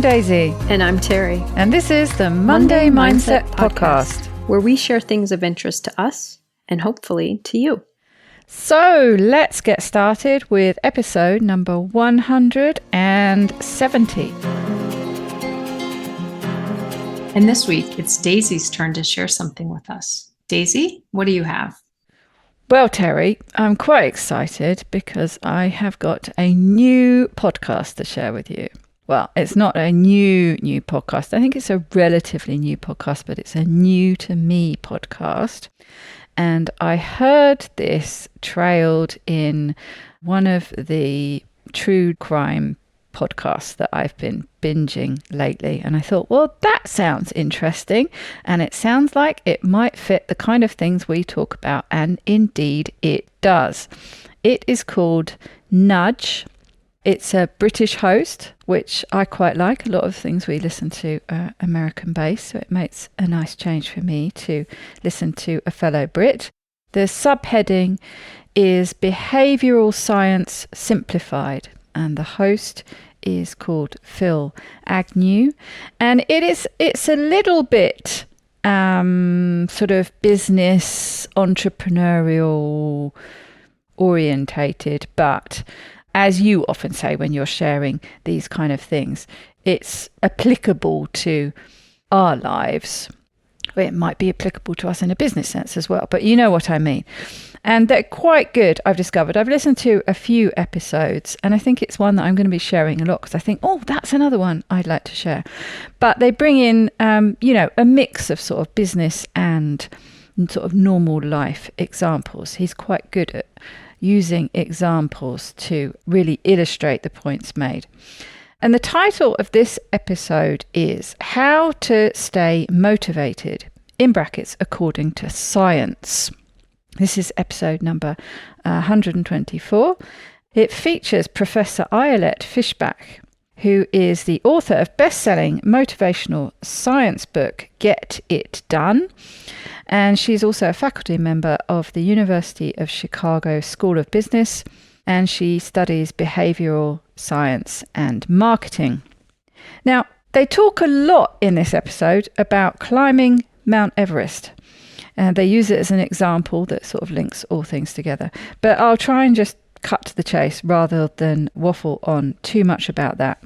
Daisy. And I'm Terry. And this is the Monday Mindset Podcast, where we share things of interest to us and hopefully to you. So let's get started with episode number 170. And this week, it's Daisy's turn to share something with us. Daisy, what do you have? Well, Terry, I'm quite excited because I have got a new podcast to share with you. Well, it's not a new podcast. I think it's a relatively new podcast, but it's a new to me podcast. And I heard this trailed in one of the true crime podcasts that I've been binging lately. And I thought, well, that sounds interesting. And it sounds like it might fit the kind of things we talk about. And indeed, it does. It is called Nudge. It's a British host, which I quite like. A lot of things we listen to are American-based, so it makes a nice change for me to listen to a fellow Brit. The subheading is Behavioural Science Simplified, and the host is called Phil Agnew. And it's a little bit sort of business, entrepreneurial orientated, but as you often say when you're sharing these kind of things, it's applicable to our lives. It might be applicable to us in a business sense as well, but you know what I mean. And they're quite good, I've discovered. I've listened to a few episodes, and I think it's one that I'm going to be sharing a lot because I think, oh, that's another one I'd like to share. But they bring in, a mix of sort of business and sort of normal life examples. He's quite good at using examples to really illustrate the points made. And the title of this episode is How to Stay Motivated, in brackets, according to science. This is episode number 124. It features Professor Ayelet Fishbach, who is the author of best-selling motivational science book, Get It Done. And she's also a faculty member of the University of Chicago School of Business, and she studies behavioral science and marketing. Now, they talk a lot in this episode about climbing Mount Everest, and they use it as an example that sort of links all things together. But I'll try and just cut to the chase rather than waffle on too much about that.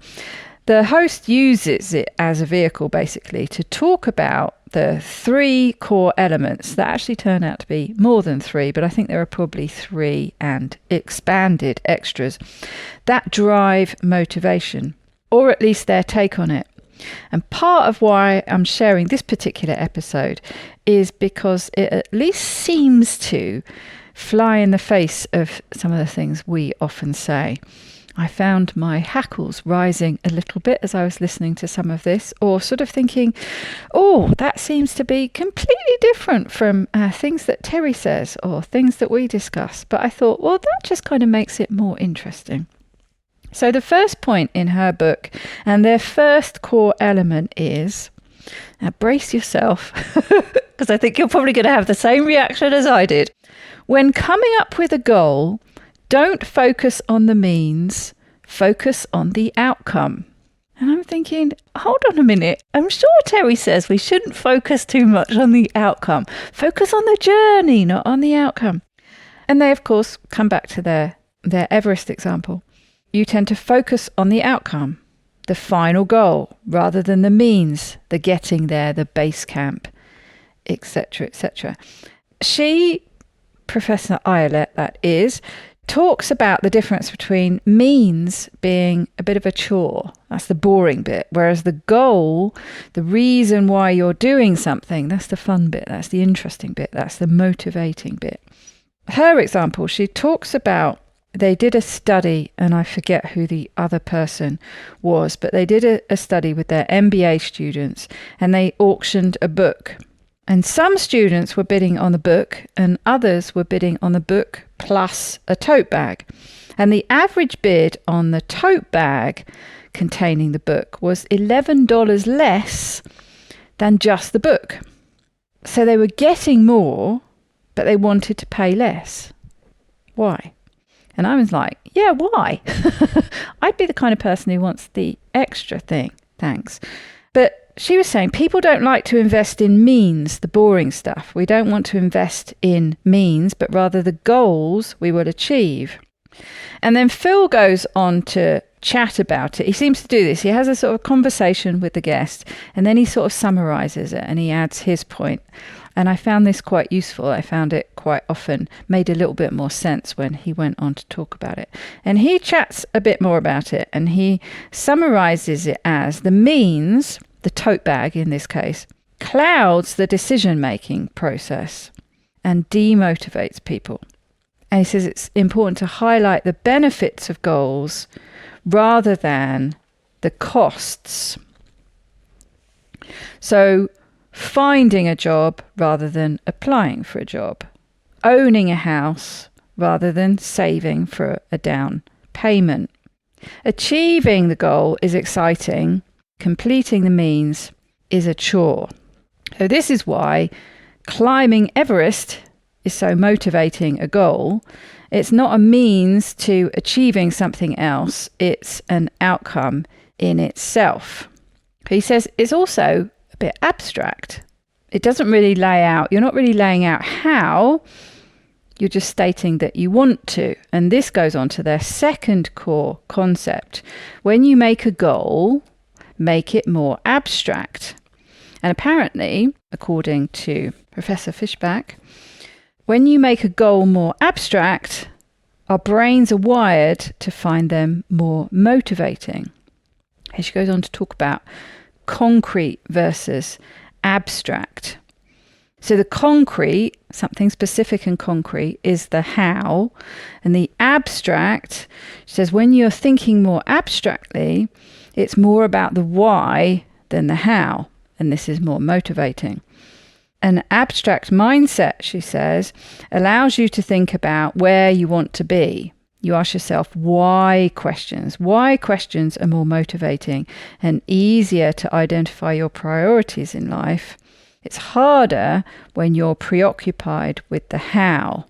The host uses it as a vehicle, basically, to talk about the three core elements that actually turn out to be more than three, but I think there are probably three and expanded extras that drive motivation, or at least their take on it. And part of why I'm sharing this particular episode is because it at least seems to fly in the face of some of the things we often say. I found my hackles rising a little bit as I was listening to some of this, or sort of thinking, oh, that seems to be completely different from things that Terry says or things that we discuss. But I thought, well, that just kind of makes it more interesting. So the first point in her book, and their first core element is, now brace yourself, because I think you're probably going to have the same reaction as I did. When coming up with a goal, don't focus on the means, focus on the outcome. And I'm thinking, hold on a minute. I'm sure Terry says we shouldn't focus too much on the outcome. Focus on the journey, not on the outcome. And they, of course, come back to their Everest example. You tend to focus on the outcome, the final goal, rather than the means, the getting there, the base camp, etc., etc. She, Professor Ayelet, that is, talks about the difference between means being a bit of a chore. That's the boring bit. Whereas the goal, the reason why you're doing something, that's the fun bit. That's the interesting bit. That's the motivating bit. Her example, she talks about, they did a study, and I forget who the other person was, but they did a study with their MBA students, and they auctioned a book. And some students were bidding on the book and others were bidding on the book plus a tote bag. And the average bid on the tote bag containing the book was $11 less than just the book. So they were getting more, but they wanted to pay less. Why? And I was like, yeah, why? I'd be the kind of person who wants the extra thing, Thanks. But she was saying people don't like to invest in means, the boring stuff. We don't want to invest in means, but rather the goals we will achieve. And then Phil goes on to chat about it. He seems to do this. He has a sort of conversation with the guest, and then he sort of summarizes it and he adds his point. And I found this quite useful. I found it quite often made a little bit more sense when he went on to talk about it. And he chats a bit more about it, and he summarizes it as the means, the tote bag in this case, clouds the decision-making process and demotivates people. And he says it's important to highlight the benefits of goals rather than the costs. So finding a job rather than applying for a job, owning a house rather than saving for a down payment. Achieving the goal is exciting, completing the means is a chore. So this is why climbing Everest is so motivating a goal. It's not a means to achieving something else, it's an outcome in itself. He says it's also a bit abstract. It doesn't really lay out, you're not really laying out how, you're just stating that you want to. And this goes on to their second core concept. When you make a goal, make it more abstract. And apparently, according to Professor Fishback, when you make a goal more abstract, our brains are wired to find them more motivating. And she goes on to talk about concrete versus abstract. So the concrete, something specific and concrete, is the how. And the abstract, she says, when you're thinking more abstractly, it's more about the why than the how. And this is more motivating. An abstract mindset, she says, allows you to think about where you want to be. You ask yourself why questions. Why questions are more motivating and easier to identify your priorities in life. It's harder when you're preoccupied with the how.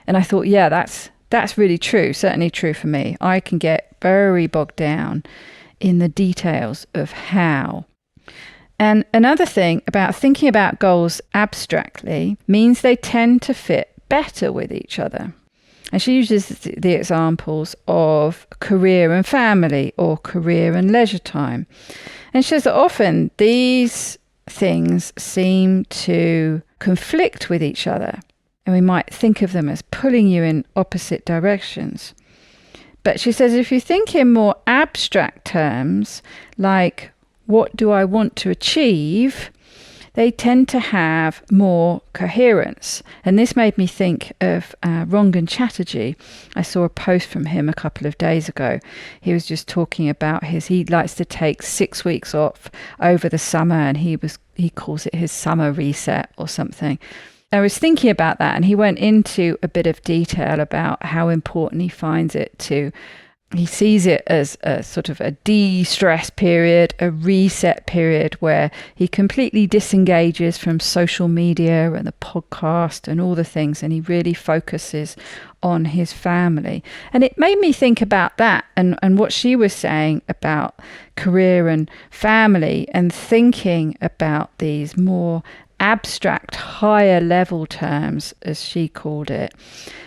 And I thought, yeah, that's really true. Certainly true for me. I can get very bogged down in the details of how. And another thing about thinking about goals abstractly means they tend to fit better with each other. And she uses the examples of career and family or career and leisure time. And she says that often these things seem to conflict with each other. And we might think of them as pulling you in opposite directions. But she says if you think in more abstract terms, like what do I want to achieve, they tend to have more coherence. And this made me think of Rangan Chatterjee. I saw a post from him a couple of days ago. He was just talking about he likes to take 6 weeks off over the summer, and he calls it his summer reset or something. I was thinking about that, and he went into a bit of detail about how important he finds it to. He sees it as a sort of a de-stress period, a reset period where he completely disengages from social media and the podcast and all the things, and he really focuses on his family. And it made me think about that and what she was saying about career and family, and thinking about these more abstract, higher level terms, as she called it.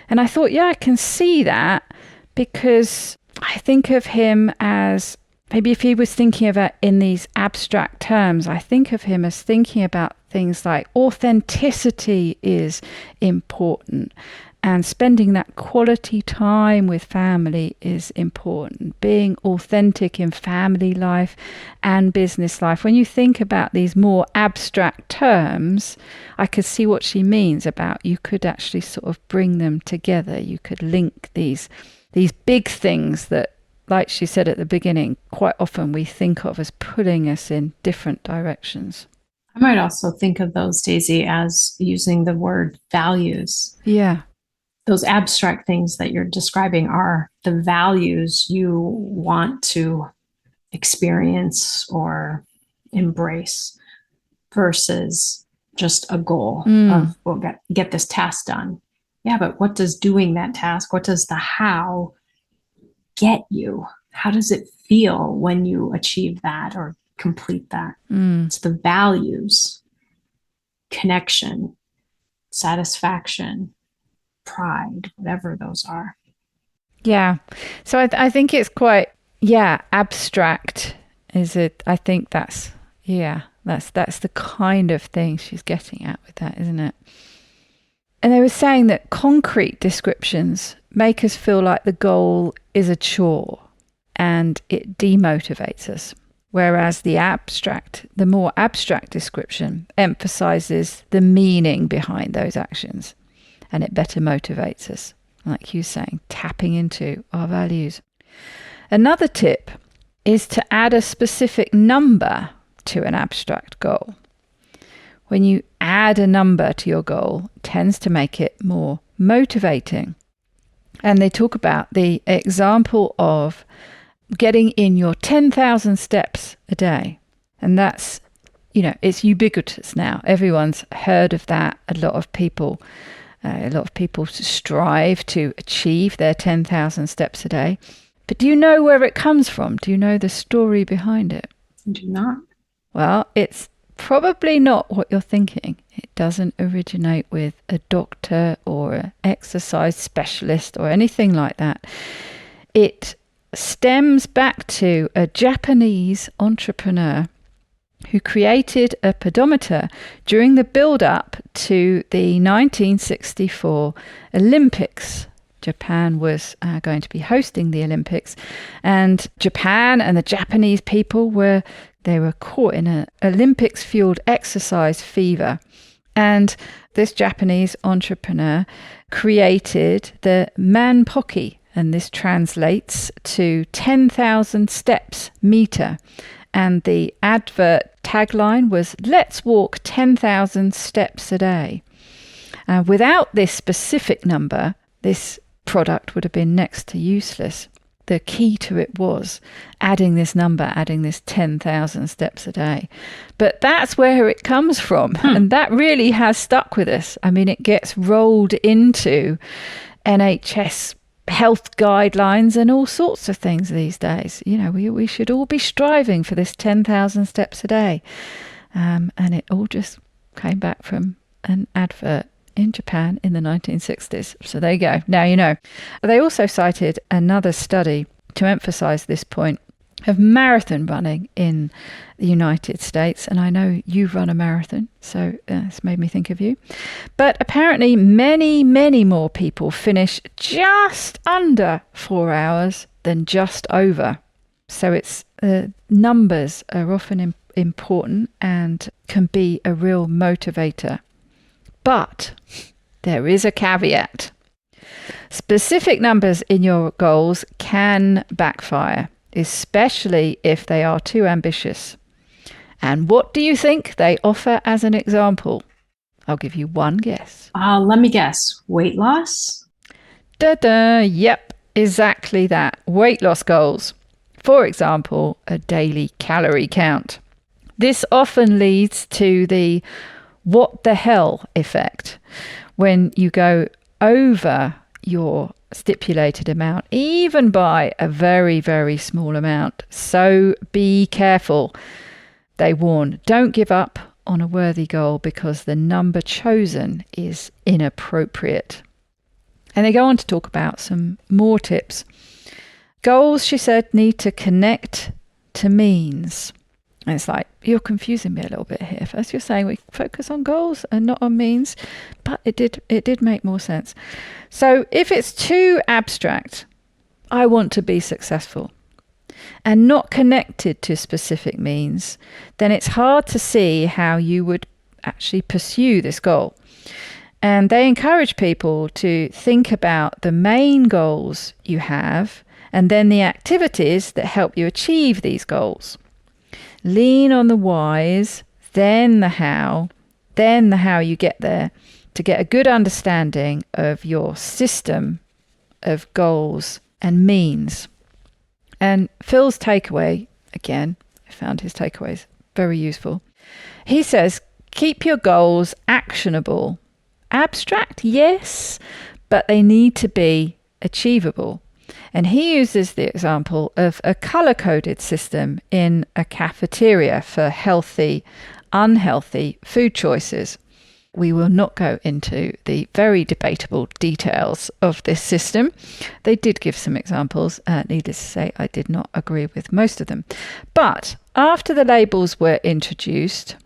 And I thought, yeah, I can see that, because I think of him as, maybe if he was thinking of it in these abstract terms, I think of him as thinking about things like authenticity is important, and spending that quality time with family is important. Being authentic in family life and business life. When you think about these more abstract terms, I could see what she means about you could actually sort of bring them together. You could link these big things that, like she said at the beginning, quite often we think of as pulling us in different directions. I might also think of those, Daisy, as using the word values. Yeah. Those abstract things that you're describing are the values you want to experience or embrace, versus just a goal of, well, get this task done. Yeah, but what does doing that task, what does the how get you? How does it feel when you achieve that or complete that. It's the values, connection, satisfaction, pride, whatever those are. Yeah. So I think it's quite, abstract. Is it? I think that's the kind of thing she's getting at with that, isn't it? And they were saying that concrete descriptions make us feel like the goal is a chore and it demotivates us. Whereas the more abstract description emphasizes the meaning behind those actions and it better motivates us. Like you saying, tapping into our values. Another tip is to add a specific number to an abstract goal. When you add a number to your goal, it tends to make it more motivating. And they talk about the example of getting in your 10,000 steps a day. And that's, it's ubiquitous now. Everyone's heard of that. A lot of people strive to achieve their 10,000 steps a day. But do you know where it comes from? Do you know the story behind it? I do not. Well, it's probably not what you're thinking. It doesn't originate with a doctor or an exercise specialist or anything like that. It stems back to a Japanese entrepreneur who created a pedometer during the build-up to the 1964 Olympics. Japan was going to be hosting the Olympics, and Japan and the Japanese people were caught in an Olympics-fueled exercise fever. And this Japanese entrepreneur created the manpoki, and this translates to 10,000 steps meter. And the advert tagline was, "Let's walk 10,000 steps a day." Without this specific number, this product would have been next to useless. The key to it was adding this number, adding this 10,000 steps a day. But that's where it comes from. And that really has stuck with us. I mean, it gets rolled into NHS health guidelines and all sorts of things these days. We should all be striving for this 10,000 steps a day. And it all just came back from an advert in Japan in the 1960s. So there you go. Now you know. They also cited another study to emphasize this point of marathon running in the United States. And I know you've run a marathon, so it's made me think of you. But apparently many, many more people finish just under 4 hours than just over. So it's numbers are often important and can be a real motivator. But there is a caveat. Specific numbers in your goals can backfire, especially if they are too ambitious. And what do you think they offer as an example? I'll give you one guess. Let me guess. Weight loss? Yep, exactly that. Weight loss goals. For example, a daily calorie count. This often leads to the what the hell effect when you go over your stipulated amount, even by a very, very small amount. So be careful. They warn, don't give up on a worthy goal because the number chosen is inappropriate. And they go on to talk about some more tips. Goals, she said, need to connect to means. And it's like, you're confusing me a little bit here. First you're saying we focus on goals and not on means, but it did make more sense. So if it's too abstract, I want to be successful, and not connected to specific means, then it's hard to see how you would actually pursue this goal. And they encourage people to think about the main goals you have and then the activities that help you achieve these goals. Lean on the whys, then the how you get there, to get a good understanding of your system of goals and means. And Phil's takeaway, again, I found his takeaways very useful. He says, keep your goals actionable. Abstract, yes, but they need to be achievable. And he uses the example of a color-coded system in a cafeteria for healthy, unhealthy food choices. We will not go into the very debatable details of this system. They did give some examples. Needless to say, I did not agree with most of them. But after the labels were introduced,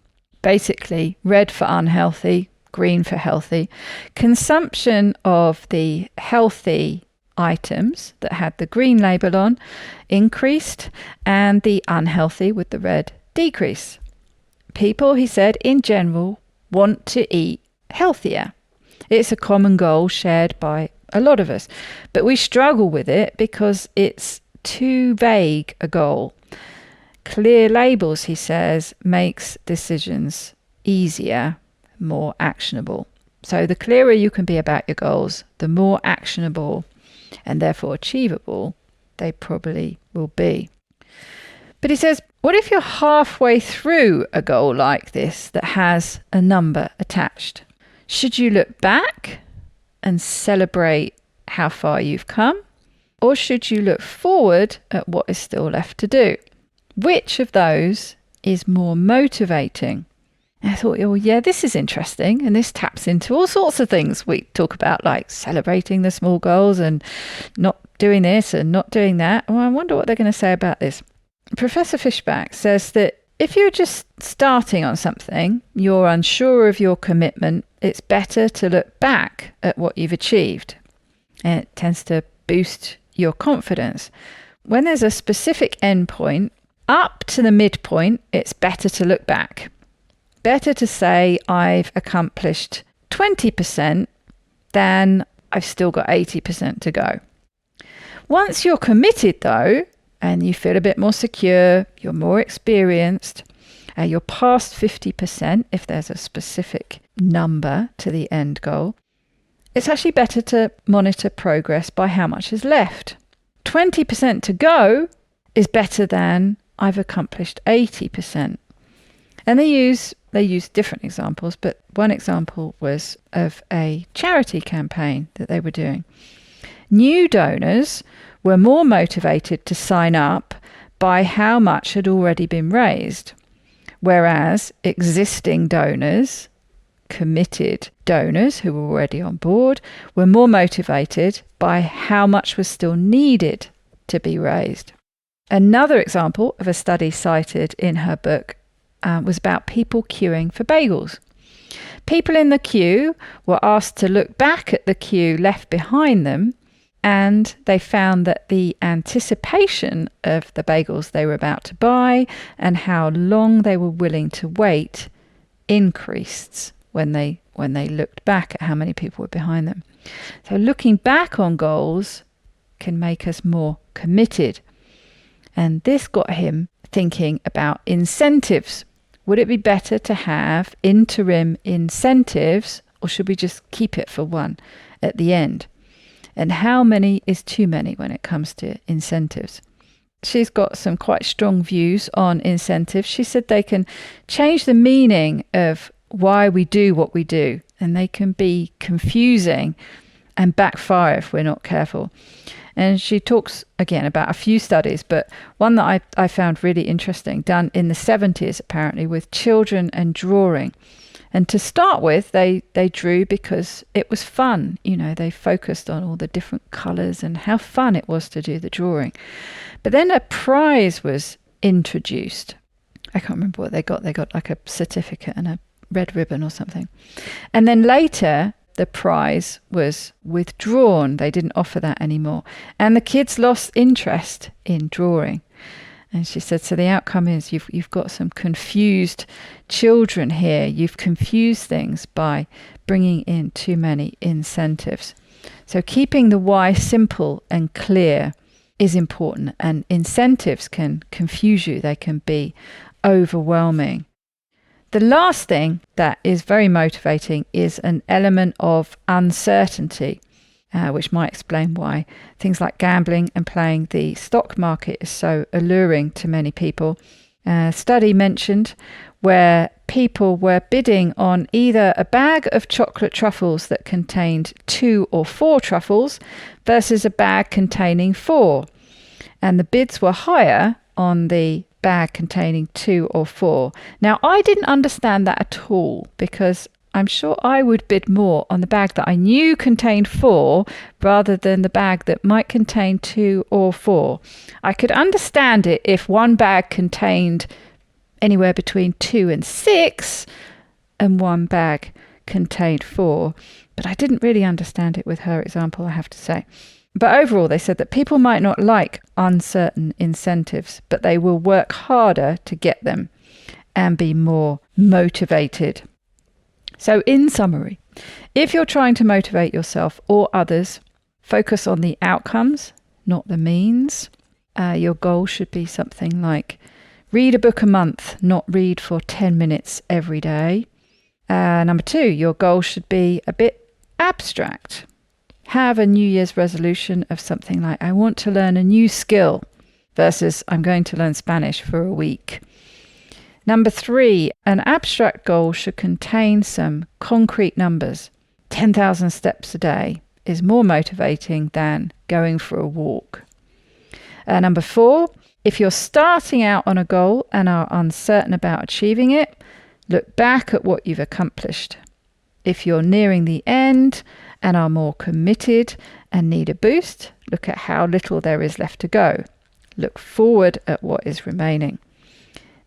basically red for unhealthy, green for healthy, consumption of the healthy items that had the green label on increased, and the unhealthy with the red decreased. People, he said, in general, want to eat healthier. It's a common goal shared by a lot of us, but we struggle with it because it's too vague a goal. Clear labels, he says, makes decisions easier, more actionable. So the clearer you can be about your goals, the more actionable and therefore achievable they probably will be. But he says, what if you're halfway through a goal like this that has a number attached? Should you look back and celebrate how far you've come? Or should you look forward at what is still left to do? Which of those is more motivating? And I thought, oh yeah, this is interesting. And this taps into all sorts of things we talk about, like celebrating the small goals and not doing this and not doing that. Well, I wonder what they're going to say about this. Professor Fishback says that if you're just starting on something, you're unsure of your commitment, it's better to look back at what you've achieved. And it tends to boost your confidence. When there's a specific endpoint, up to the midpoint, it's better to look back. Better to say I've accomplished 20% than I've still got 80% to go. Once you're committed though, and you feel a bit more secure, you're more experienced, you're past 50% if there's a specific number to the end goal, it's actually better to monitor progress by how much is left. 20% to go is better than I've accomplished 80%. And they use different examples, but one example was of a charity campaign that they were doing. New donors were more motivated to sign up by how much had already been raised, whereas existing donors, committed donors who were already on board, were more motivated by how much was still needed to be raised. Another example of a study cited in her book was about people queuing for bagels. People in the queue were asked to look back at the queue left behind them, and they found that the anticipation of the bagels they were about to buy and how long they were willing to wait increased when they looked back at how many people were behind them. So looking back on goals can make us more committed. And this got him thinking about incentives. Would it be better to have interim incentives, or should we just keep it for one at the end? And how many is too many when it comes to incentives? She's got some quite strong views on incentives. She said they can change the meaning of why we do what we do, and they can be confusing and backfire if we're not careful. And she talks again about a few studies, but one that I found really interesting, done in the 70s apparently, with children and drawing. And to start with, they drew because it was fun. You know, they focused on all the different colours and how fun it was to do the drawing. But then a prize was introduced. I can't remember what they got. They got like a certificate and a red ribbon or something. And then later, the prize was withdrawn. They didn't offer that anymore. And the kids lost interest in drawing. And she said, so the outcome is you've got some confused children here. You've confused things by bringing in too many incentives. So keeping the why simple and clear is important. And incentives can confuse you. They can be overwhelming. The last thing that is very motivating is an element of uncertainty, which might explain why things like gambling and playing the stock market is so alluring to many people. A study mentioned where people were bidding on either a bag of chocolate truffles that contained 2 or 4 truffles versus a bag containing 4. And the bids were higher on the bag containing 2 or 4. Now, I didn't understand that at all, because I'm sure I would bid more on the bag that I knew contained 4 rather than the bag that might contain 2 or 4. I could understand it if one bag contained anywhere between 2 and 6 and one bag contained 4. But I didn't really understand it with her example, I have to say. But overall, they said that people might not like uncertain incentives, but they will work harder to get them and be more motivated. So in summary, if you're trying to motivate yourself or others, focus on the outcomes, not the means. Your goal should be something like read a book a month, not read for 10 minutes every day. Number 2, your goal should be a bit abstract. Have a New Year's resolution of something like, I want to learn a new skill versus I'm going to learn Spanish for a week. Number 3, an abstract goal should contain some concrete numbers. 10,000 steps a day is more motivating than going for a walk. Number 4, if you're starting out on a goal and are uncertain about achieving it, look back at what you've accomplished. If you're nearing the end and are more committed and need a boost, look at how little there is left to go. Look forward at what is remaining.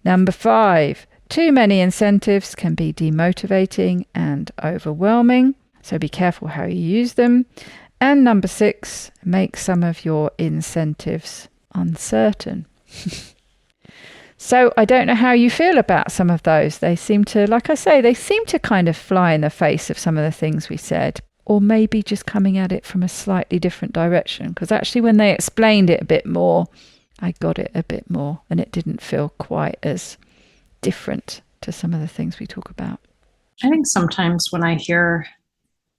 Number 5, too many incentives can be demotivating and overwhelming, so be careful how you use them. And number 6, make some of your incentives uncertain. So I don't know how you feel about some of those. They seem to, like I say, they seem to kind of fly in the face of some of the things we said, or maybe just coming at it from a slightly different direction. Because actually when they explained it a bit more, I got it a bit more, and it didn't feel quite as different to some of the things we talk about. I think sometimes when I hear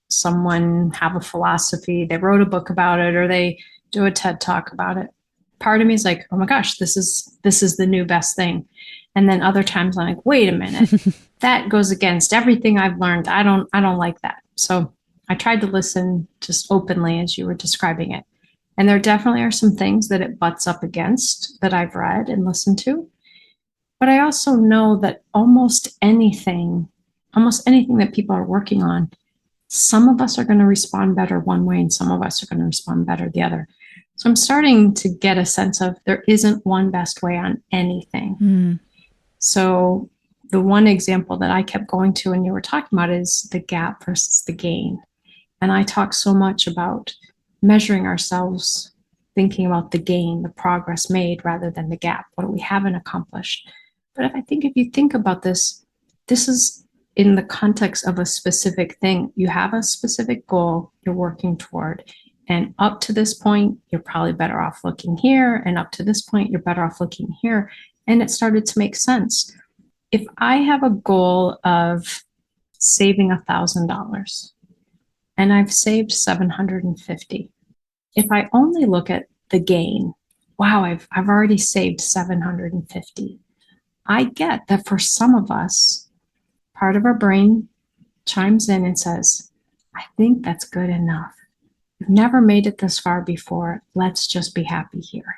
someone have a philosophy, they wrote a book about it or they do a TED talk about it, part of me is like, oh my gosh, this is the new best thing. And then other times I'm like, wait a minute, that goes against everything I've learned. I don't like that. So I tried to listen just openly as you were describing it. And there definitely are some things that it butts up against that I've read and listened to. But I also know that almost anything that people are working on, some of us are going to respond better one way and some of us are going to respond better the other. So I'm starting to get a sense of there isn't one best way on anything. So the one example that I kept going to when you were talking about is the gap versus the gain. And I talk so much about measuring ourselves, thinking about the gain, the progress made rather than the gap, what we haven't accomplished. But if you think about this, this is in the context of a specific thing. You have a specific goal you're working toward. And up to this point, you're probably better off looking here. And up to this point, you're better off looking here. And it started to make sense. If I have a goal of saving $1,000 and I've saved $750, if I only look at the gain, wow, I've already saved $750. I get that for some of us, part of our brain chimes in and says, I think that's good enough. We've never made it this far before. Let's just be happy here.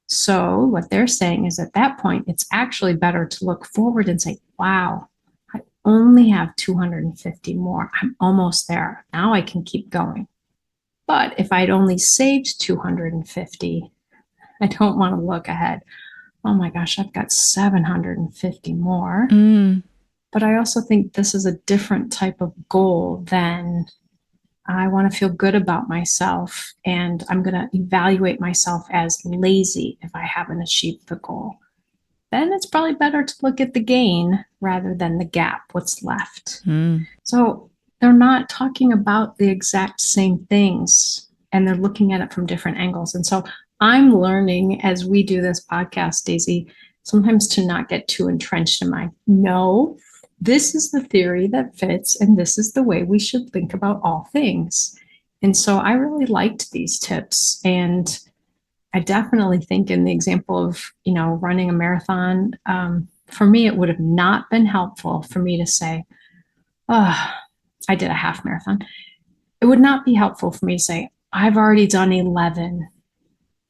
So what they're saying is at that point, it's actually better to look forward and say, wow, I only have 250 more. I'm almost there. Now I can keep going. But if I'd only saved 250, I don't want to look ahead. Oh my gosh, I've got 750 more. But I also think this is a different type of goal than I want to feel good about myself and I'm going to evaluate myself as lazy if I haven't achieved the goal. Then it's probably better to look at the gain rather than the gap, what's left. So they're not talking about the exact same things and they're looking at it from different angles. And so I'm learning as we do this podcast, Daisy, sometimes to not get too entrenched in no, this is the theory that fits and this is the way we should think about all things. And so I really liked these tips. And I definitely think in the example of, running a marathon, For me, it would have not been helpful for me to say, oh, I did a half marathon. It would not be helpful for me to say, I've already done 11.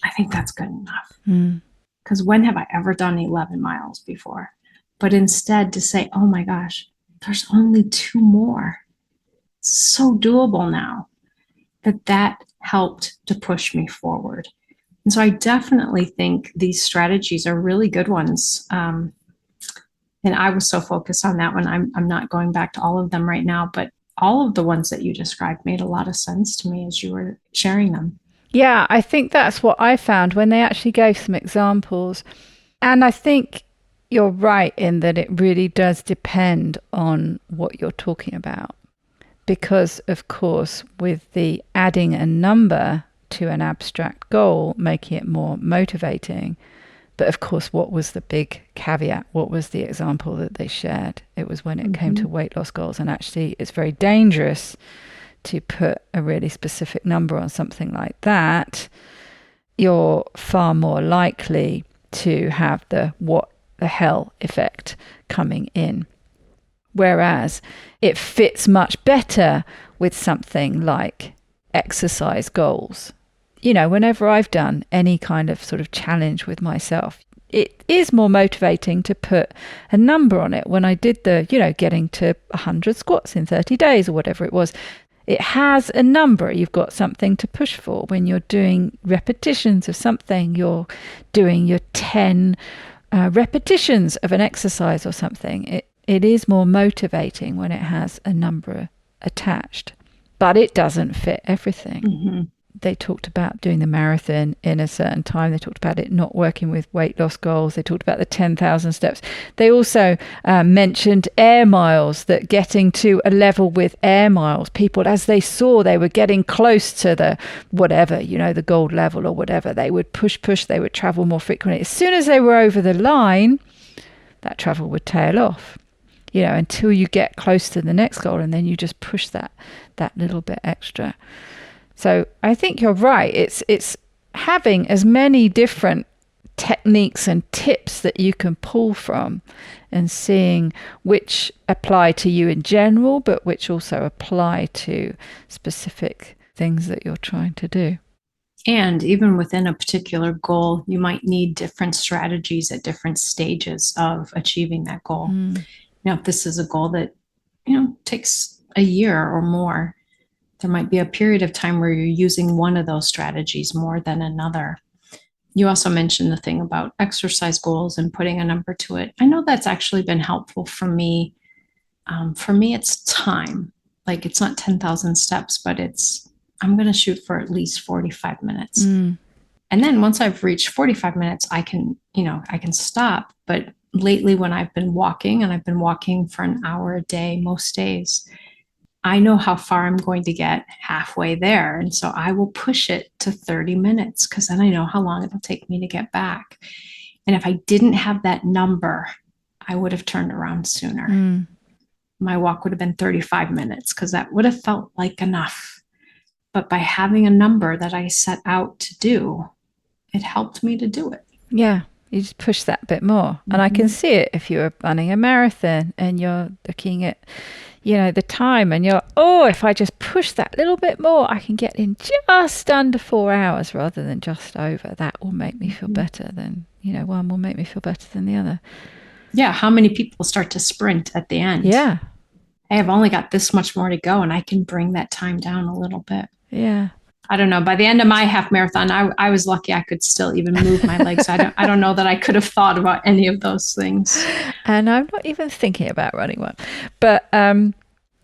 I think that's good enough. Because when have I ever done 11 miles before? But instead to say, oh my gosh, there's only 2 more. It's so doable now. That helped to push me forward. And so I definitely think these strategies are really good ones. And I was so focused on that one. I'm not going back to all of them right now, but all of the ones that you described made a lot of sense to me as you were sharing them. Yeah, I think that's what I found when they actually gave some examples. And I think you're right in that it really does depend on what you're talking about. Because, of course, with the adding a number to an abstract goal, making it more motivating. But of course, what was the big caveat? What was the example that they shared? It was when it came to weight loss goals. And actually, it's very dangerous to put a really specific number on something like that. You're far more likely to have the what the hell effect coming in. Whereas it fits much better with something like exercise goals. You know, whenever I've done any kind of sort of challenge with myself, it is more motivating to put a number on it. When I did the, getting to 100 squats in 30 days or whatever it was, it has a number. You've got something to push for. When you're doing repetitions of something, you're doing your 10 repetitions of an exercise or something. It is more motivating when it has a number attached, but it doesn't fit everything. They talked about doing the marathon in a certain time. They talked about it not working with weight loss goals. They talked about the 10,000 steps. They also mentioned air miles, that getting to a level with air miles, people, as they saw they were getting close to the whatever, the gold level or whatever, they would push, they would travel more frequently. As soon as they were over the line, that travel would tail off. Until you get close to the next goal, and then you just push that little bit extra. So I think you're right. It's having as many different techniques and tips that you can pull from, and seeing which apply to you in general, but which also apply to specific things that you're trying to do. And even within a particular goal, you might need different strategies at different stages of achieving that goal. Now, if this is a goal that, takes a year or more, there might be a period of time where you're using one of those strategies more than another. You also mentioned the thing about exercise goals and putting a number to it. I know that's actually been helpful for me. For me, it's time. Like, it's not 10,000 steps, but I'm going to shoot for at least 45 minutes. And then once I've reached 45 minutes, I can stop. But lately, when I've been walking, and I've been walking for an hour a day, most days, I know how far I'm going to get halfway there. And so I will push it to 30 minutes because then I know how long it'll take me to get back. And if I didn't have that number, I would have turned around sooner. My walk would have been 35 minutes because that would have felt like enough. But by having a number that I set out to do, it helped me to do it. Yeah. You just push that bit more. And I can see it if you're running a marathon and you're looking at, the time, and you're, if I just push that little bit more, I can get in just under 4 hours rather than just over. That will make me feel better than, one will make me feel better than the other. Yeah. How many people start to sprint at the end? Yeah. Hey, I've only got this much more to go, and I can bring that time down a little bit. Yeah. I don't know. By the end of my half marathon, I was lucky I could still even move my legs. I don't know that I could have thought about any of those things. And I'm not even thinking about running one. But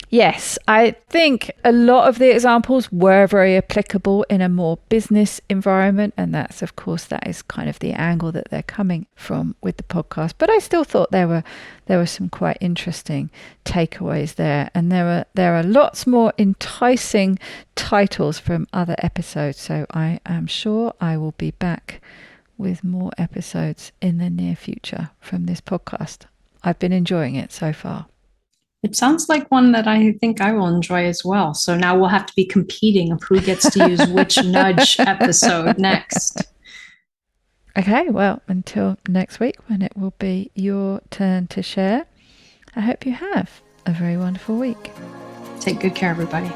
yes, I think a lot of the examples were very applicable in a more business environment. And that is kind of the angle that they're coming from with the podcast. But I still thought there were some quite interesting takeaways there. And there are lots more enticing titles from other episodes. So I am sure I will be back with more episodes in the near future from this podcast. I've been enjoying it so far. It sounds like one that I think I will enjoy as well. So now we'll have to be competing of who gets to use which nudge episode next. Okay, well, until next week when it will be your turn to share, I hope you have a very wonderful week. Take good care, everybody.